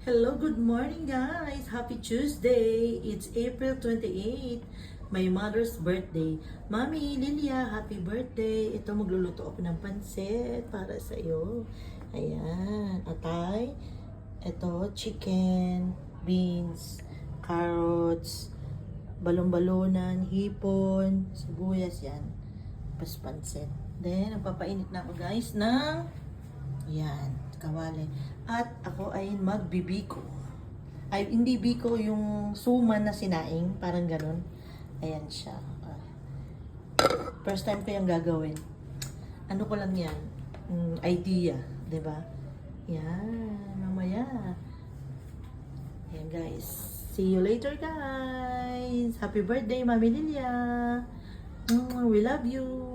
Hello, good morning guys! Happy Tuesday! It's April 28, my mother's birthday. Mami, Lilia, happy birthday! Ito, magluluto ako ng pansit para sa iyo. Ayan, atay. Ito, chicken, beans, carrots, balon-balonan, hipon, sibuyas yan. Tapos pansit. Then, nagpapainit na ako guys ng yan, kawali. At ako ay magbibiko. Ay, hindi biko yung suman na sinaing, parang ganun. Ayan siya. First time ko yung gagawin. Ano ko lang yan? Idea, 'di ba? Yan, mamaya. Yan guys. See you later guys. Happy birthday, Mami Lilia. We love you.